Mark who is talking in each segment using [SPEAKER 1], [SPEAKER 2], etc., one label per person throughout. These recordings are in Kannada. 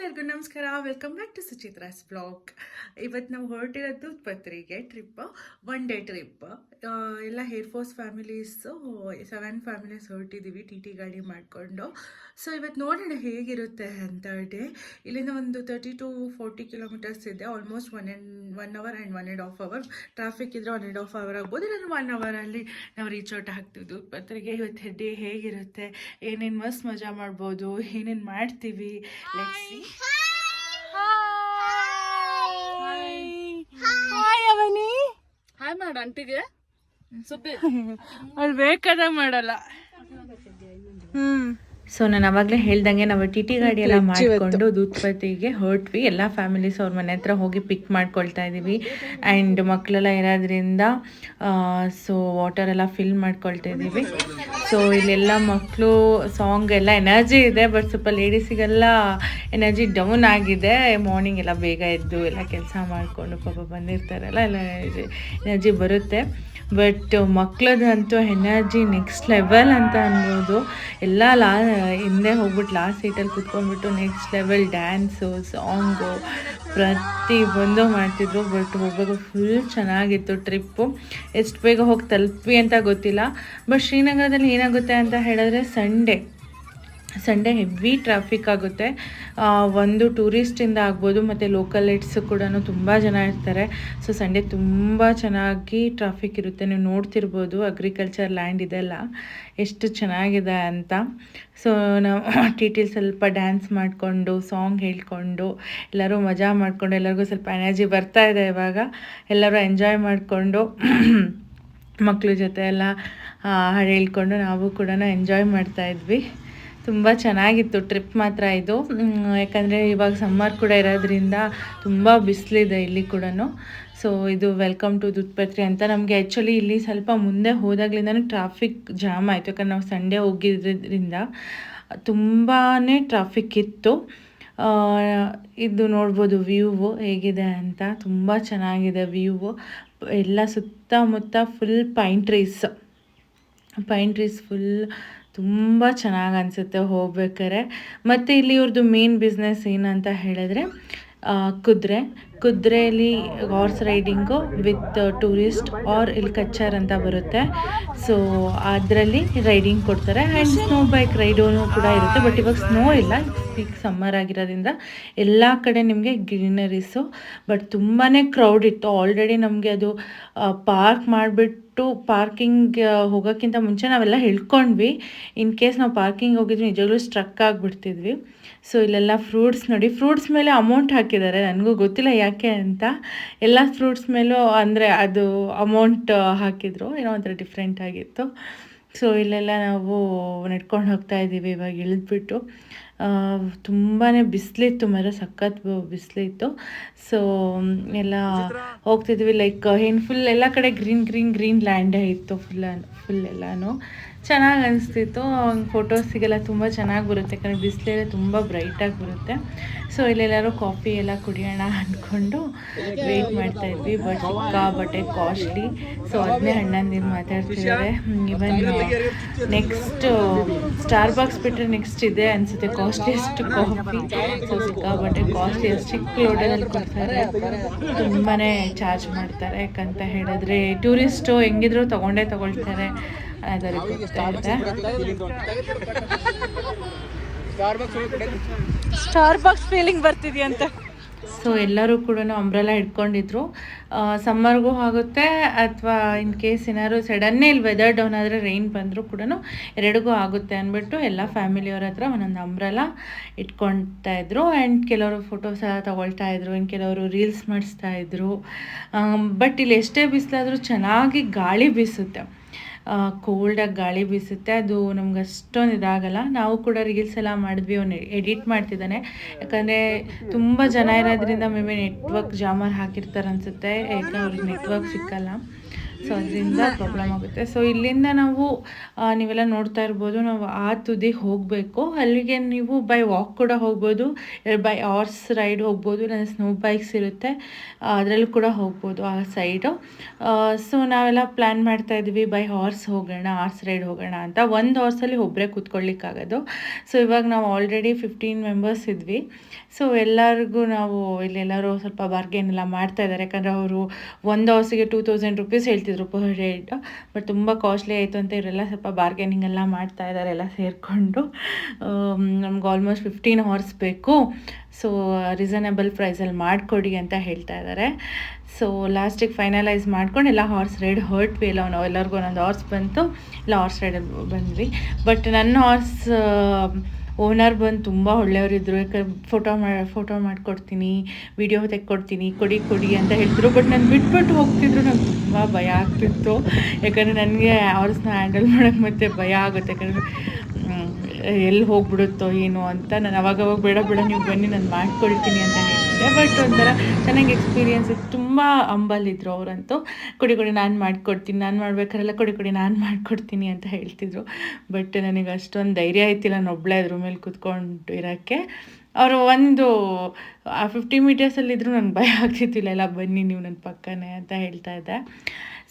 [SPEAKER 1] ಎಲ್ಲರಿಗೂ ನಮಸ್ಕಾರ. Welcome back to Suchitra's blog. ಇವತ್ತು ನಾವು ಹೊರಟಿರೋದು ಪತ್ರಿಗೆ ಟ್ರಿಪ್, ಒನ್ ಡೇ ಟ್ರಿಪ್. ಎಲ್ಲ ಏರ್ ಫೋರ್ಸ್ ಫ್ಯಾಮಿಲೀಸು 7 ಫ್ಯಾಮಿಲೀಸ್ ಹೊರಟಿದ್ದೀವಿ ಟಿ ಗಾಡಿ ಮಾಡಿಕೊಂಡು. ಸೊ ಇವತ್ತು ನೋಡೋಣ ಹೇಗಿರುತ್ತೆ ಅಂತ ಡೇ. ಇಲ್ಲಿಂದ ಒಂದು 30 to 40 ಕಿಲೋಮೀಟರ್ಸ್ ಇದೆ. Almost 1 hour and 1.5 hour. Traffic ಇದ್ದರೆ 1.5 hour ಆಗ್ಬೋದು, ಇಲ್ಲ 1 hour ನಾವು ರೀಚ್ ಔಟ್ ಆಗ್ತಿದ್ದು ಪತ್ರಿಗೆ. ಇವತ್ತು ಡೇ ಹೇಗಿರುತ್ತೆ, ಏನೇನು ಮಸ್ತ್ ಮಜಾ ಮಾಡ್ಬೋದು, ಏನೇನು ಮಾಡ್ತೀವಿ, let's see. Hi Avani,
[SPEAKER 2] hi ಮಾಡ ಅಂಟಿಗೆ ಸುದ್ದಿ
[SPEAKER 1] ಅವ್ಳು ಬೇಕಾದಾಗ ಮಾಡಲ್ಲ. ಸೊ ನಾನು ಅವಾಗಲೇ ಹೇಳ್ದಂಗೆ ನಾವು ಟಿ ಗಾಡಿ ಎಲ್ಲ ಮಾಡಿಕೊಂಡು ದೂತ್ಪತಿಗೆ ಹೊರಟ್ವಿ. ಎಲ್ಲ ಫ್ಯಾಮಿಲೀಸ್ ಅವ್ರ ಮನೆ ಹತ್ರ ಹೋಗಿ ಪಿಕ್ ಮಾಡ್ಕೊಳ್ತಾ ಇದ್ದೀವಿ. ಆ್ಯಂಡ್ ಮಕ್ಕಳೆಲ್ಲ ಇರೋದ್ರಿಂದ ಸೊ ವಾಟರ್ ಎಲ್ಲ ಫಿಲ್ ಮಾಡ್ಕೊಳ್ತಾ ಇದ್ದೀವಿ. ಸೊ ಇಲ್ಲೆಲ್ಲ ಮಕ್ಕಳು ಸಾಂಗ್ ಎಲ್ಲ ಎನರ್ಜಿ ಇದೆ, ಬಟ್ ಸ್ವಲ್ಪ ಲೇಡೀಸಿಗೆಲ್ಲ ಎನರ್ಜಿ ಡೌನ್ ಆಗಿದೆ. ಮಾರ್ನಿಂಗ್ ಎಲ್ಲ ಬೇಗ ಎದ್ದು ಎಲ್ಲ ಕೆಲಸ ಮಾಡಿಕೊಂಡು ಪಾಪ ಬಂದಿರ್ತಾರಲ್ಲ, ಎಲ್ಲ ಎನರ್ಜಿ ಬರುತ್ತೆ. ಬಟ್ ಮಕ್ಕಳದಂತೂ ಎನರ್ಜಿ ನೆಕ್ಸ್ಟ್ ಲೆವೆಲ್ ಅಂತ ಅನ್ಬೋದು. ಎಲ್ಲ ಹಿಂದೆ ಹೋಗ್ಬಿಟ್ಟು ಲಾಸ್ಟ್ ಸೀಟಲ್ಲಿ ಕುತ್ಕೊಂಡ್ಬಿಟ್ಟು ನೆಕ್ಸ್ಟ್ ಲೆವೆಲ್ ಡ್ಯಾನ್ಸು, ಸಾಂಗು ಪ್ರತಿಯೊಂದು ಮಾಡ್ತಿದ್ರು. ಬಟ್ ಹೋಗ್ಬೇಕು ಫುಲ್ ಚೆನ್ನಾಗಿತ್ತು ಟ್ರಿಪ್ಪು. ಎಷ್ಟು ಬೇಗ ಹೋಗಿ ತಲುಪಿ ಅಂತ ಗೊತ್ತಿಲ್ಲ. ಬಟ್ ಶ್ರೀನಗರದಲ್ಲಿ ಏನಾಗುತ್ತೆ ಅಂತ ಹೇಳಿದ್ರೆ ಸಂಡೇ ಹೆವಿ ಟ್ರಾಫಿಕ್ ಆಗುತ್ತೆ. ಒಂದು ಟೂರಿಸ್ಟಿಂದ ಆಗ್ಬೋದು, ಮತ್ತು ಲೋಕಲೈಟ್ಸ್ ಕೂಡ ತುಂಬ ಜನ ಇರ್ತಾರೆ. ಸೊ ಸಂಡೇ ತುಂಬ ಚೆನ್ನಾಗಿ ಟ್ರಾಫಿಕ್ ಇರುತ್ತೆ. ನೀವು ನೋಡ್ತಿರ್ಬೋದು ಅಗ್ರಿಕಲ್ಚರ್ ಲ್ಯಾಂಡ್ ಇದೆಲ್ಲ ಎಷ್ಟು ಚೆನ್ನಾಗಿದೆ ಅಂತ. ಸೊ ನಾವು ಟಿಟಿಲಿ ಸ್ವಲ್ಪ ಡ್ಯಾನ್ಸ್ ಮಾಡಿಕೊಂಡು, ಸಾಂಗ್ ಹೇಳ್ಕೊಂಡು, ಎಲ್ಲರೂ ಮಜಾ ಮಾಡಿಕೊಂಡು, ಎಲ್ಲರಿಗೂ ಸ್ವಲ್ಪ ಎನರ್ಜಿ ಬರ್ತಾ ಇದೆ ಇವಾಗ. ಎಲ್ಲರೂ ಎಂಜಾಯ್ ಮಾಡಿಕೊಂಡು ಮಕ್ಕಳ ಜೊತೆ ಎಲ್ಲ ಹಾಡು ಹೇಳ್ಕೊಂಡು ನಾವು ಕೂಡ ಎಂಜಾಯ್ ಮಾಡ್ತಾಯಿದ್ವಿ. ತುಂಬ ಚೆನ್ನಾಗಿತ್ತು ಟ್ರಿಪ್ ಮಾತ್ರ ಇದು. ಯಾಕಂದರೆ ಇವಾಗ ಸಮ್ಮರ್ ಕೂಡ ಇರೋದ್ರಿಂದ ತುಂಬ ಬಿಸಿಲಿದೆ ಇಲ್ಲಿ ಕೂಡ. ಸೊ ಇದು ವೆಲ್ಕಮ್ ಟು ದುತ್ಪತ್ರಿ ಅಂತ. ನಮಗೆ ಆ್ಯಕ್ಚುಲಿ ಇಲ್ಲಿ ಸ್ವಲ್ಪ ಮುಂದೆ ಹೋದಾಗ್ಲಿಂದ ಟ್ರಾಫಿಕ್ ಜಾಮ್ ಆಯಿತು. ಯಾಕಂದ್ರೆ ನಾವು ಸಂಡೇ ಹೋಗಿದ್ದರಿಂದ ತುಂಬಾ ಟ್ರಾಫಿಕ್ ಇತ್ತು. ಇದು ನೋಡ್ಬೋದು ವ್ಯೂವು ಹೇಗಿದೆ ಅಂತ. ತುಂಬ ಚೆನ್ನಾಗಿದೆ ವ್ಯೂವು. ಎಲ್ಲ ಸುತ್ತಮುತ್ತ ಫುಲ್ ಪೈನ್ ಟ್ರೀಸ್ ಫುಲ್ ತುಂಬ ಚೆನ್ನಾಗಿ ಅನಿಸುತ್ತೆ ಹೋಗ್ಬೇಕಾರೆ. ಮತ್ತು ಇಲ್ಲಿ ಇವ್ರದ್ದು ಮೇನ್ ಬಿಸ್ನೆಸ್ ಏನಂತ ಹೇಳಿದ್ರೆ ಕುದುರೆಯಲ್ಲಿ horse riding with tourist are ಇಲ್ಲಿ ಕಚ್ಚರ್ ಅಂತ ಬರುತ್ತೆ. ಸೊ ಅದರಲ್ಲಿ ರೈಡಿಂಗ್ ಕೊಡ್ತಾರೆ. ಆ್ಯಂಡ್ ಸ್ನೋ ಬೈಕ್ ರೈಡೂ ಕೂಡ ಇರುತ್ತೆ. ಬಟ್ ಇವಾಗ ಸ್ನೋ ಇಲ್ಲ, ಪೀಕ್ ಸಮ್ಮರ್ ಆಗಿರೋದ್ರಿಂದ ಎಲ್ಲ ಕಡೆ ನಿಮಗೆ ಗ್ರೀನರೀಸು. ಬಟ್ ತುಂಬಾ ಕ್ರೌಡ್ ಇತ್ತು. ಆಲ್ರೆಡಿ ನಮಗೆ ಅದು ಪಾರ್ಕ್ ಮಾಡಿಬಿಟ್ಟು ಪಾರ್ಕಿಂಗ್ ಹೋಗೋಕ್ಕಿಂತ ಮುಂಚೆ ನಾವೆಲ್ಲ ಹೇಳ್ಕೊಂಡ್ವಿ. ಇನ್ ಕೇಸ್ ನಾವು ಪಾರ್ಕಿಂಗ್ ಹೋಗಿದ್ವಿ ನಿಜವಾಗ್ಲೂ ಸ್ಟ್ರಕ್ ಆಗಿಬಿಡ್ತಿದ್ವಿ. ಸೊ ಇಲ್ಲೆಲ್ಲ ಫ್ರೂಟ್ಸ್ ನೋಡಿ, ಫ್ರೂಟ್ಸ್ ಮೇಲೆ ಅಮೌಂಟ್ ಹಾಕಿದ್ದಾರೆ. ನನಗೂ ಗೊತ್ತಿಲ್ಲ ಯಾಕೆ ಅಂತ. ಎಲ್ಲ ಫ್ರೂಟ್ಸ್ ಮೇಲೂ ಅಂದರೆ ಅದು ಅಮೌಂಟ್ ಹಾಕಿದ್ರು, ಏನೋ ಒಂಥರ ಡಿಫ್ರೆಂಟ್ ಆಗಿತ್ತು. ಸೊ ಇಲ್ಲೆಲ್ಲ ನಾವು ನಡ್ಕೊಂಡು ಹೋಗ್ತಾ ಇದ್ದೀವಿ ಇವಾಗ ಇಳಿದ್ಬಿಟ್ಟು. ತುಂಬಾ ಬಿಸಿಲಿತ್ತು, ಸಖತ್ ಬಿಸಿಲಿತ್ತು. ಸೊ ಎಲ್ಲ ಹೋಗ್ತಿದ್ವಿ. ಲೈಕ್ ಏನು ಫುಲ್ ಎಲ್ಲ ಕಡೆ ಗ್ರೀನ್ ಲ್ಯಾಂಡೇ ಇತ್ತು ಫುಲ್ ಎಲ್ಲನೂ. ಚೆನ್ನಾಗಿ ಅನಿಸ್ತಿತ್ತು. ಫೋಟೋಸಿಗೆಲ್ಲ ತುಂಬ ಚೆನ್ನಾಗಿ ಬರುತ್ತೆ, ಯಾಕಂದರೆ ಬಿಸಿಲೆಲ್ಲ ತುಂಬ ಬ್ರೈಟಾಗಿ ಬರುತ್ತೆ. ಸೊ ಇಲ್ಲೆಲ್ಲರೂ ಕಾಫಿ ಎಲ್ಲ ಕುಡಿಯೋಣ ಅಂದ್ಕೊಂಡು ವೆಯ್ಟ್ ಮಾಡ್ತಾಯಿದ್ವಿ. ಬಟ್ ಸಿಕ್ಕಾಬಟ್ಟೆ ಕಾಸ್ಟ್ಲಿ. ಸೊ ಅದನ್ನೇ ಅಣ್ಣಂದಿರು ಮಾತಾಡ್ತಿದ್ದಾರೆ. ಇವನ್ ನೆಕ್ಸ್ಟ್ ಸ್ಟಾರ್ಬಕ್ಸ್ ಬಿಟ್ಟರೆ ನೆಕ್ಸ್ಟ್ ಇದೆ ಅನಿಸುತ್ತೆ ಕಾಸ್ಟ್ಲಿಯೆಸ್ಟ್ ಕಾಫಿ. ಸೊ ಸಿಕ್ಕಾಬಟ್ಟೆ ಕಾಸ್ಟ್ಲಿ, ಚಿಕ್ಕ ಲೋಟದಲ್ಲಿ ಕೊಡ್ತಾರೆ, ತುಂಬಾ ಚಾರ್ಜ್ ಮಾಡ್ತಾರೆ. ಯಾಕಂತ ಹೇಳಿದ್ರೆ ಟೂರಿಸ್ಟು ಹೆಂಗಿದ್ರು ತಗೊಳ್ತಾರೆ ಅದರಿಗೆ ಗೊತ್ತಾಗುತ್ತೆ. Starbucks feeling ಬರ್ತಿದೆಯಂತ. ಸೊ ಎಲ್ಲರೂ ಕೂಡ ಅಂಬ್ರೆಲಾ ಇಟ್ಕೊಂಡಿದ್ರು. ಸಮ್ಮರ್ಗೂ ಆಗುತ್ತೆ, ಅಥವಾ ಇನ್ ಕೇಸ್ ಏನಾದ್ರು ಸಡನ್ನೇ ಇಲ್ಲಿ ವೆದರ್ ಡೌನ್ ಆದರೆ ರೈನ್ ಬಂದರೂ ಕೂಡ ಎರಡಿಗೂ ಆಗುತ್ತೆ ಅಂದ್ಬಿಟ್ಟು ಎಲ್ಲ ಫ್ಯಾಮಿಲಿಯವ್ರ ಹತ್ರ ಒಂದೊಂದು ಅಂಬ್ರೆಲಾ ಇಟ್ಕೊಳ್ತಾ ಇದ್ರು. ಆ್ಯಂಡ್ ಕೆಲವರು ಫೋಟೋಸ್ ಎಲ್ಲ ತೊಗೊಳ್ತಾ ಇದ್ರು, ಇನ್ನು ಕೆಲವರು ರೀಲ್ಸ್ ಮಾಡಿಸ್ತಾಯಿದ್ರು. ಬಟ್ ಇಲ್ಲಿ ಎಷ್ಟೇ ಬಿಸಿಲಾದರೂ ಚೆನ್ನಾಗಿ ಗಾಳಿ ಬೀಸುತ್ತೆ, ಕೋಲ್ಡಾಗಿ ಗಾಳಿ ಬೀಸುತ್ತೆ. ಅದು ನಮ್ಗೆ ಅಷ್ಟೊಂದು ಇದಾಗಲ್ಲ. ನಾವು ಕೂಡ ರೀಲ್ಸ್ ಎಲ್ಲ ಮಾಡಿದ್ವಿ. ಅವನು ಎಡಿಟ್ ಮಾಡ್ತಿದ್ದಾನೆ, ಯಾಕಂದರೆ ತುಂಬ ಜನ ಇರೋದ್ರಿಂದ ಮೇ ಬಿ ನೆಟ್ವರ್ಕ್ ಜಾಮರ್ ಹಾಕಿರ್ತಾರೆ ಅನಿಸುತ್ತೆ, ಯಾಕಂದ್ರೆ ಅವ್ರಿಗೆ ನೆಟ್ವರ್ಕ್ ಸಿಕ್ಕಲ್ಲ. ಸೊ ಅದರಿಂದ ಪ್ರಾಬ್ಲಮ್ ಆಗುತ್ತೆ. ಸೊ ಇಲ್ಲಿಂದ ನಾವು ನೀವೆಲ್ಲ ನೋಡ್ತಾ ಇರ್ಬೋದು, ನಾವು ಆ ತುದಿಗೆ ಹೋಗಬೇಕು. ಅಲ್ಲಿಗೆ ನೀವು ಬೈ ವಾಕ್ ಕೂಡ ಹೋಗ್ಬೋದು, ಬೈ ಹಾರ್ಸ್ ರೈಡ್ ಹೋಗ್ಬೋದು, ಇಲ್ಲ ಸ್ನೋ ಬೈಕ್ಸ್ ಇರುತ್ತೆ ಅದರಲ್ಲೂ ಕೂಡ ಹೋಗ್ಬೋದು ಆ ಸೈಡು. ಸೊ ನಾವೆಲ್ಲ ಪ್ಲ್ಯಾನ್ ಮಾಡ್ತಾ ಇದ್ವಿ ಬೈ ಹಾರ್ಸ್ ಹೋಗೋಣ, ಹಾರ್ಸ್ ರೈಡ್ ಹೋಗೋಣ ಅಂತ. ಒಂದು ಹಾರ್ಸಲ್ಲಿ ಒಬ್ಬರೇ ಕೂತ್ಕೊಳ್ಳಿಕ್ಕಾಗೋದು. ಸೊ ಇವಾಗ ನಾವು ಆಲ್ರೆಡಿ 15 ಮೆಂಬರ್ಸ್ ಇದ್ವಿ. ಸೊ ಎಲ್ಲರಿಗೂ ನಾವು ಇಲ್ಲೆಲ್ಲರೂ ಸ್ವಲ್ಪ ಬಾರ್ಗೇನ್ ಎಲ್ಲ ಮಾಡ್ತಾ ಇದ್ದಾರೆ, ಯಾಕಂದರೆ ಅವರು ಒಂದು ಹಾರ್ಸಿಗೆ 2000 ರುಪೀಸ್ ಹೇಳ್ತಿದ್ರು ಪರ್ ಹೆಡ್. ಬಟ್ ತುಂಬ ಕಾಸ್ಟ್ಲಿ ಆಯಿತು ಅಂತ ಇವರೆಲ್ಲ ಸ್ವಲ್ಪ ಬಾರ್ಗೇನಿಂಗ್ ಎಲ್ಲ ಮಾಡ್ತಾ ಇದ್ದಾರೆ ಎಲ್ಲ ಸೇರಿಕೊಂಡು. ನಮ್ಗೆ ಆಲ್ಮೋಸ್ಟ್ 15 ಹಾರ್ಸ್ ಬೇಕು, ಸೊ ರೀಸನಬಲ್ ಪ್ರೈಸಲ್ಲಿ ಮಾಡಿಕೊಡಿ ಅಂತ ಹೇಳ್ತಾ ಇದ್ದಾರೆ. ಸೊ ಲಾಸ್ಟಿಗೆ ಫೈನಲೈಸ್ ಮಾಡ್ಕೊಂಡು ಎಲ್ಲ ಹಾರ್ಸ್ ರೈಡ್ ಹೊರಟ್ವಿ. ಎಲ್ಲ ನಾವು ಎಲ್ಲರಿಗೂ ಒಂದೊಂದು ಹಾರ್ಸ್ ಬಂತು, ಎಲ್ಲ ಹಾರ್ಸ್ ರೈಡಲ್ಲಿ ಬಂದ್ವಿ. ಬಟ್ ನನ್ನ ಹಾರ್ಸ್ ಓನರ್ ಬಂದು ತುಂಬ ಒಳ್ಳೆಯವರಿದ್ದರು. ಯಾಕಂದ್ರೆ ಫೋಟೋ ಮಾಡಿಕೊಡ್ತೀನಿ, ವಿಡಿಯೋ ತೆಕ್ಕೊಡ್ತೀನಿ, ಕೊಡಿ ಅಂತ ಹೇಳ್ತಿದ್ರು. ಬಟ್ ನಾನು ಬಿಟ್ಬಿಟ್ಟು ಹೋಗ್ತಿದ್ರು. ನಂಗೆ ತುಂಬ ಭಯ ಆಗ್ತಿತ್ತು, ಯಾಕಂದರೆ ನನಗೆ ಹಾರ್ಸ್ನ ಹ್ಯಾಂಡಲ್ ಮಾಡೋಕ್ಕೆ ಮತ್ತೆ ಭಯ ಆಗುತ್ತೆ. ಯಾಕಂದರೆ ಎಲ್ಲಿ ಹೋಗ್ಬಿಡುತ್ತೋ ಏನೋ ಅಂತ ನಾನು ಅವಾಗವಾಗ ಬೇಡ ನೀವು ಬನ್ನಿ ನಾನು ಮಾಡ್ಕೊಳ್ತೀನಿ ಅಂತ ಹೇಳ್ತಿದ್ದೆ. ಬಟ್ ಒಂಥರ ಚೆನ್ನಾಗಿ ಎಕ್ಸ್ಪೀರಿಯನ್ಸ್ ಇತ್ತು. ತುಂಬ ಅಂಬಲಿದ್ರು ಅವರಂತೂ. ಕೊಡಿ ನಾನು ಮಾಡಿಕೊಡ್ತೀನಿ, ನಾನು ಮಾಡ್ಬೇಕಾರೆಲ್ಲ ಕೊಡಿ ನಾನು ಮಾಡಿಕೊಡ್ತೀನಿ ಅಂತ ಹೇಳ್ತಿದ್ರು. ಬಟ್ ನನಗೆ ಅಷ್ಟೊಂದು ಧೈರ್ಯ ಆಯ್ತಿಲ್ಲ ನಾನು ಒಬ್ಬಳೇ ಅದ್ರ ಮೇಲೆ ಕೂತ್ಕೊಂಡು ಇರೋಕ್ಕೆ. ಅವರು ಒಂದು 50 ಮೀಟರ್ಸಲ್ಲಿದ್ದರೂ ನನಗೆ ಭಯ ಆಗ್ತಿತ್ತಿಲ್ಲ. ಎಲ್ಲ ಬನ್ನಿ ನೀವು ನನ್ನ ಪಕ್ಕನೇ ಅಂತ ಹೇಳ್ತಾ ಇದ್ದೆ.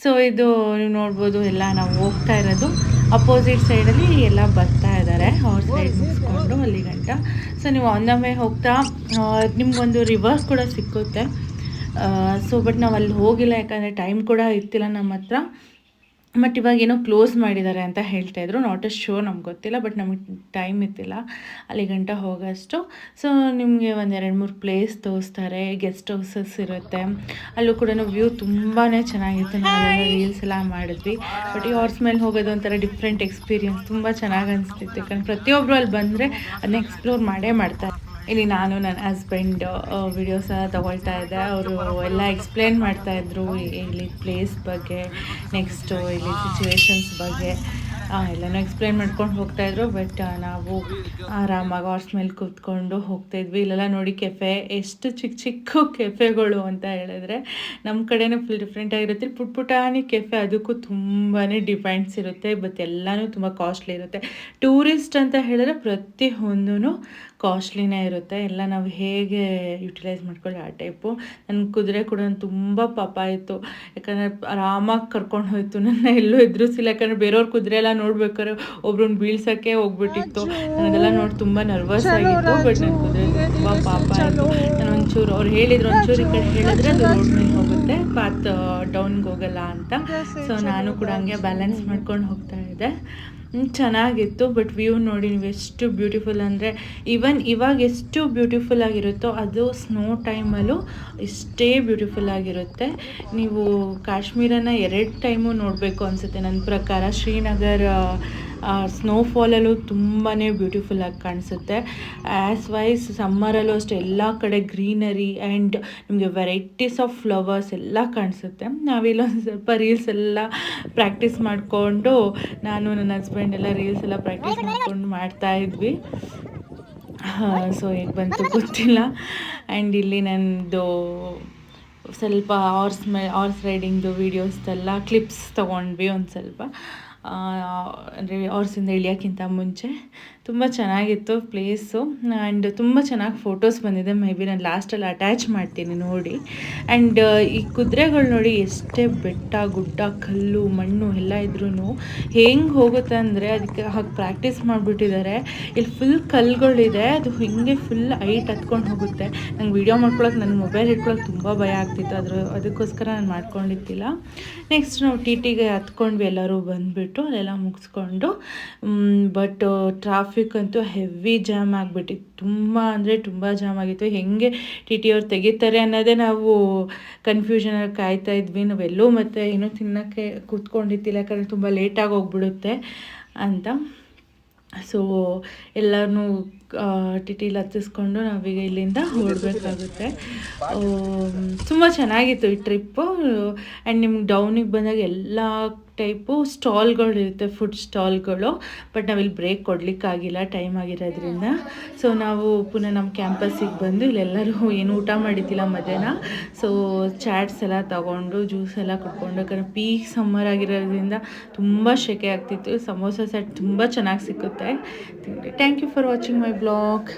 [SPEAKER 1] ಸೊ ಇದು ನೀವು ನೋಡ್ಬೋದು, ಎಲ್ಲ ನಾವು ಹೋಗ್ತಾ ಇರೋದು ಅಪೋಸಿಟ್ ಸೈಡಲ್ಲಿ ಎಲ್ಲ ಬರ್ತಾ ಇದ್ದಾರೆ ಹಾರ್ಸ್ ರೈಡ್ ಮುಗಿಸ್ಕೊಂಡು ಅಲ್ಲಿ ಗಂಟ. ಸೊ ನೀವು ಆನ್ ದ ವೇ ಹೋಗ್ತಾ ನಿಮ್ಗೊಂದು ರಿವರ್ಸ್ ಕೂಡ ಸಿಕ್ಕುತ್ತೆ. ಸೊ ಬಟ್ ನಾವು ಅಲ್ಲಿ ಹೋಗಿಲ್ಲ, ಯಾಕಂದರೆ ಟೈಮ್ ಕೂಡ ಇರ್ತಿಲ್ಲ ನಮ್ಮ ಹತ್ರ. ಬಟ್ ಇವಾಗ ಏನೋ ಕ್ಲೋಸ್ ಮಾಡಿದ್ದಾರೆ ಅಂತ ಹೇಳ್ತಾಯಿದ್ರು. ನಾಟ್ ಅ ಶೋ, ನಮ್ಗೆ ಗೊತ್ತಿಲ್ಲ. ಬಟ್ ನಮಗೆ ಟೈಮ್ ಇತ್ತಿಲ್ಲ ಅಲ್ಲಿ ಗಂಟ ಹೋಗೋಷ್ಟು. ಸೊ ನಿಮಗೆ 1-2-3 ಪ್ಲೇಸ್ ತೋರಿಸ್ತಾರೆ. ಗೆಸ್ಟ್ ಹೌಸಸ್ ಇರುತ್ತೆ, ಅಲ್ಲೂ ಕೂಡ ವ್ಯೂ ತುಂಬಾ ಚೆನ್ನಾಗಿತ್ತು. ನಾವೆಲ್ಲ ರೀಲ್ಸ್ ಎಲ್ಲ ಮಾಡಿದ್ವಿ. ಬಟ್ ಈ ಹಾರ್ಸ್ ಮೇಲೆ ಹೋಗೋದು ಒಂಥರ ಡಿಫ್ರೆಂಟ್ ಎಕ್ಸ್ಪೀರಿಯನ್ಸ್, ತುಂಬ ಚೆನ್ನಾಗಿ ಅನಿಸ್ತಿತ್ತು. ಯಾಕಂದರೆ ಪ್ರತಿಯೊಬ್ಬರು ಅಲ್ಲಿ ಬಂದರೆ ಅದನ್ನ ಎಕ್ಸ್ಪ್ಲೋರ್ ಮಾಡ್ತಾರೆ. ಇಲ್ಲಿ ನಾನು ನನ್ನ ಹಸ್ಬೆಂಡ್ ವಿಡಿಯೋಸ್ ಎಲ್ಲ ತೊಗೊಳ್ತಾ ಇದ್ದೆ. ಅವರು ಎಲ್ಲ ಎಕ್ಸ್ಪ್ಲೇನ್ ಮಾಡ್ತಾಯಿದ್ರು ಇಲ್ಲಿ ಪ್ಲೇಸ್ ಬಗ್ಗೆ, ನೆಕ್ಸ್ಟು ಇಲ್ಲಿ ಸಿಚುವೇಶನ್ಸ್ ಬಗ್ಗೆ ಎಲ್ಲನೂ ಎಕ್ಸ್ಪ್ಲೇನ್ ಮಾಡ್ಕೊಂಡು ಹೋಗ್ತಾಯಿದ್ರು. ಬಟ್ ನಾವು ಆರಾಮಾಗಿ ಹಾರ್ಸ್ ಮೇಲೆ ಕೂತ್ಕೊಂಡು ಹೋಗ್ತಾಯಿದ್ವಿ. ಇಲ್ಲೆಲ್ಲ ನೋಡಿ ಕೆಫೆ, ಎಷ್ಟು ಚಿಕ್ಕ ಕೆಫೆಗಳು ಅಂತ ಹೇಳಿದ್ರೆ. ನಮ್ಮ ಕಡೆನೂ ಫುಲ್ ಡಿಫ್ರೆಂಟಾಗಿರುತ್ತೆ. ಪುಟಾಣಿ ಕೆಫೆ, ಅದಕ್ಕೂ ತುಂಬಾ ಡಿಫ್ರೆನ್ಸ್ ಇರುತ್ತೆ. ಬಟ್ ಎಲ್ಲನೂ ತುಂಬ ಕಾಸ್ಟ್ಲಿ ಇರುತ್ತೆ. ಟೂರಿಸ್ಟ್ ಅಂತ ಹೇಳಿದ್ರೆ ಪ್ರತಿಯೊಂದೂ ಕಾಸ್ಟ್ಲಿನೇ ಇರುತ್ತೆ. ಎಲ್ಲ ನಾವು ಹೇಗೆ ಯುಟಿಲೈಸ್ ಮಾಡ್ಕೊಳ್ಳಿ ಆ ಟೈಪು. ನನ್ನ ಕುದುರೆ ಕೂಡ ತುಂಬ ಪಾಪ ಆಯಿತು, ಯಾಕಂದರೆ ಆರಾಮಾಗಿ ಕರ್ಕೊಂಡು ಹೋಯ್ತು. ನನ್ನ ಎಲ್ಲೂ ಎದುರಿಸಿಲ್ಲ, ಯಾಕಂದರೆ ಬೇರೆಯವ್ರ ಕುದುರೆ ಎಲ್ಲ ನೋಡ್ಬೇಕಾದ್ರೆ ಒಬ್ರನ್ನ ಬೀಳ್ಸೋಕ್ಕೆ ಹೋಗ್ಬಿಟ್ಟಿತ್ತು. ನನಗೆಲ್ಲ ನೋಡಿ ತುಂಬ ನರ್ವಸ್ ಆಗಿತ್ತು. ಬಟ್ ನನ್ನ ಕುದುರೆ ತುಂಬ ಪಾಪ ಆಯಿತು. ನಾನು ಒಂಚೂರು ಅವ್ರು ಹೇಳಿದ್ರು, ಒಂಚೂರು ಈ ಕಡೆ ಹೇಳಿದ್ರೆ ಅದು ರೋಡ್ ಮೇಲೆ ಹೋಗುತ್ತೆ, ಪಾತ್ ಡೌನ್ಗೆ ಹೋಗಲ್ಲ ಅಂತ. ಸೊ ನಾನು ಕೂಡ ಹಂಗೆ ಬ್ಯಾಲೆನ್ಸ್ ಮಾಡ್ಕೊಂಡು ಹೋಗ್ತಾ ಇದ್ದೆ. ಚೆನ್ನಾಗಿತ್ತು. ಬಟ್ ವ್ಯೂ ನೋಡಿ ನೀವು ಎಷ್ಟು ಬ್ಯೂಟಿಫುಲ್ ಅಂದರೆ, ಈವನ್ ಇವಾಗ ಎಷ್ಟು ಬ್ಯೂಟಿಫುಲ್ ಆಗಿರುತ್ತೋ ಅದು ಸ್ನೋ ಟೈಮಲ್ಲೂ ಇಷ್ಟೇ ಬ್ಯೂಟಿಫುಲ್ ಆಗಿರುತ್ತೆ. ನೀವು ಕಾಶ್ಮೀರನ 2 ಟೈಮು ನೋಡಬೇಕು ಅನಿಸುತ್ತೆ ನನ್ನ ಪ್ರಕಾರ. ಶ್ರೀನಗರ ಸ್ನೋಫಾಲಲ್ಲೂ ತುಂಬಾ ಬ್ಯೂಟಿಫುಲ್ಲಾಗಿ ಕಾಣಿಸುತ್ತೆ. ಆ್ಯಸ್ ವೈಸ್ ಸಮ್ಮರಲ್ಲೂ ಅಷ್ಟೇ ಎಲ್ಲ ಕಡೆ ಗ್ರೀನರಿ ಆ್ಯಂಡ್ ನಿಮಗೆ ವೆರೈಟೀಸ್ ಆಫ್ ಫ್ಲವರ್ಸ್ ಎಲ್ಲ ಕಾಣಿಸುತ್ತೆ. ನಾವಿಲ್ಲೊಂದು ಸ್ವಲ್ಪ ರೀಲ್ಸ್ ಎಲ್ಲ ಪ್ರಾಕ್ಟೀಸ್ ಮಾಡಿಕೊಂಡು, ನಾನು ನನ್ನ ಹಸ್ಬೆಂಡ್ ಎಲ್ಲ ರೀಲ್ಸ್ ಎಲ್ಲ ಪ್ರಾಕ್ಟೀಸ್ ಮಾಡ್ಕೊಂಡು ಮಾಡ್ತಾಯಿದ್ವಿ. ಸೊ ಹೇಗೆ ಬಂತು ಗೊತ್ತಿಲ್ಲ. ಆ್ಯಂಡ್ ಇಲ್ಲಿ ನನ್ನದು ಸ್ವಲ್ಪ ಹಾರ್ಸ್ ರೈಡಿಂಗ್ದು ವೀಡಿಯೋಸ್ದೆಲ್ಲ ಕ್ಲಿಪ್ಸ್ ತೊಗೊಂಡ್ವಿ ಒಂದು ಸ್ವಲ್ಪ. ಅಂದರೆ ಹಾರ್ಸಿಂದ ಇಳಿಯೋಕ್ಕಿಂತ ಮುಂಚೆ ತುಂಬ ಚೆನ್ನಾಗಿತ್ತು ಪ್ಲೇಸು. ಆ್ಯಂಡ್ ತುಂಬ ಚೆನ್ನಾಗಿ ಫೋಟೋಸ್ ಬಂದಿದೆ. ಮೇ ಬಿ ನಾನು ಲಾಸ್ಟಲ್ಲಿ ಅಟ್ಯಾಚ್ ಮಾಡ್ತೀನಿ ನೋಡಿ. ಆ್ಯಂಡ್ ಈ ಕುದುರೆಗಳು ನೋಡಿ ಎಷ್ಟೇ ಬೆಟ್ಟ ಗುಡ್ಡ ಕಲ್ಲು ಮಣ್ಣು ಎಲ್ಲ ಇದ್ರೂ ಹೆಂಗೆ ಹೋಗುತ್ತೆ ಅಂದರೆ ಅದಕ್ಕೆ ಹಾಗೆ ಪ್ರಾಕ್ಟೀಸ್ ಮಾಡಿಬಿಟ್ಟಿದ್ದಾರೆ. ಇಲ್ಲಿ ಫುಲ್ ಕಲ್ಲುಗಳಿದೆ, ಅದು ಹಿಂಗೆ ಫುಲ್ ಹೈಟ್ ಹತ್ಕೊಂಡು ಹೋಗುತ್ತೆ. ನಂಗೆ ವೀಡಿಯೋ ಮಾಡ್ಕೊಳಕ್ಕೆ ನನ್ನ ಮೊಬೈಲ್ ಇಟ್ಕೊಳಕ್ಕೆ ತುಂಬ ಭಯ ಆಗ್ತಿತ್ತು. ಅದಕ್ಕೋಸ್ಕರ ನಾನು ಮಾಡ್ಕೊಂಡಿದ್ದಿಲ್ಲ. ನೆಕ್ಸ್ಟ್ ನಾವು ಟಿಟಿಗೆ ಹತ್ಕೊಂಡ್ವಿ, ಎಲ್ಲರೂ ಬಂದುಬಿಟ್ಟು ಅಲ್ಲೆಲ್ಲ ಮುಗಿಸ್ಕೊಂಡು. ಬಟ್ ಟ್ರಾಫಿಕ್ ಅಂತೂ ಹೆವಿ ಜಾಮ್ ಆಗಿಬಿಟ್ಟಿತ್ತು. ತುಂಬ ಅಂದರೆ ತುಂಬ ಜಾಮ್ ಆಗಿತ್ತು. ಹೆಂಗೆ ಟಿ ಅವ್ರು ತೆಗಿತಾರೆ ಅನ್ನೋದೇ ನಾವು ಕನ್ಫ್ಯೂಷನಲ್ಲಿ ಕಾಯ್ತಾ ಇದ್ವಿ. ನಾವೆಲ್ಲೂ ಮತ್ತು ಏನೂ ತಿನ್ನೋಕ್ಕೆ ಕೂತ್ಕೊಂಡಿದ್ದಿಲ್ಲ, ಯಾಕಂದರೆ ತುಂಬ ಲೇಟಾಗಿ ಹೋಗ್ಬಿಡುತ್ತೆ ಅಂತ. ಸೊ ಎಲ್ಲರೂ ಟಿಟಿಲಿ ಹತ್ತಿಸ್ಕೊಂಡು ನಾವೀಗ ಇಲ್ಲಿಂದ ಹೊರಡಬೇಕಾಗುತ್ತೆ. ತುಂಬ ಚೆನ್ನಾಗಿತ್ತು ಈ ಟ್ರಿಪ್ಪು. ಆ್ಯಂಡ್ ನಿಮ್ಗೆ ಡೌನಿಗೆ ಬಂದಾಗ ಎಲ್ಲ ಟೈಪು ಸ್ಟಾಲ್ಗಳಿರುತ್ತೆ, ಫುಡ್ ಸ್ಟಾಲ್ಗಳು. ಬಟ್ ನಾವಿಲ್ಲಿ ಬ್ರೇಕ್ ಕೊಡಲಿಕ್ಕಾಗಿಲ್ಲ ಟೈಮ್ ಆಗಿರೋದ್ರಿಂದ. ಸೊ ನಾವು ಪುನಃ ನಮ್ಮ ಕ್ಯಾಂಪಸ್ಸಿಗೆ ಬಂದು ಇಲ್ಲೆಲ್ಲರೂ ಏನು ಊಟ ಮಾಡಿದ್ದಿಲ್ಲ ಮಧ್ಯಾಹ್ನ. ಸೊ ಚಾಟ್ಸ್ ಎಲ್ಲ ತೊಗೊಂಡು ಜ್ಯೂಸ್ ಎಲ್ಲ ಕುಡ್ಕೊಂಡು, ಯಾಕಂದರೆ ಪೀಕ್ ಸಮ್ಮರ್ ಆಗಿರೋದ್ರಿಂದ ತುಂಬ ಸೆಕೆ ಆಗ್ತಿತ್ತು. ಸಮೋಸ ಸೆಟ್ ತುಂಬ ಚೆನ್ನಾಗಿ ಸಿಕ್ಕುತ್ತೆ. Thank you for watching my blog.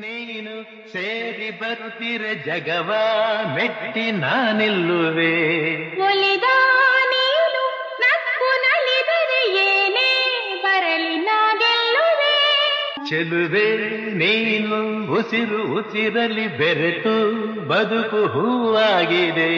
[SPEAKER 3] ನೀನು ಸೇರಿ ಬರುತ್ತಿರೆ ಜಗವ ಮೆಟ್ಟಿ ನಾನಿಲ್ಲುವೆ. ಒಲಿದ ನೀನು ನಕ್ಕು ನಲಿದರೆ ಏನೇ ಬರಲಿ ನಾ ಗೆಲ್ಲುವೆ. ಚೆಲುವೆ ನೀನು ಉಸಿರು ಉಸಿರಲಿ ಬೆರೆತು ಬದುಕು ಹೂವಾಗಿದೆ.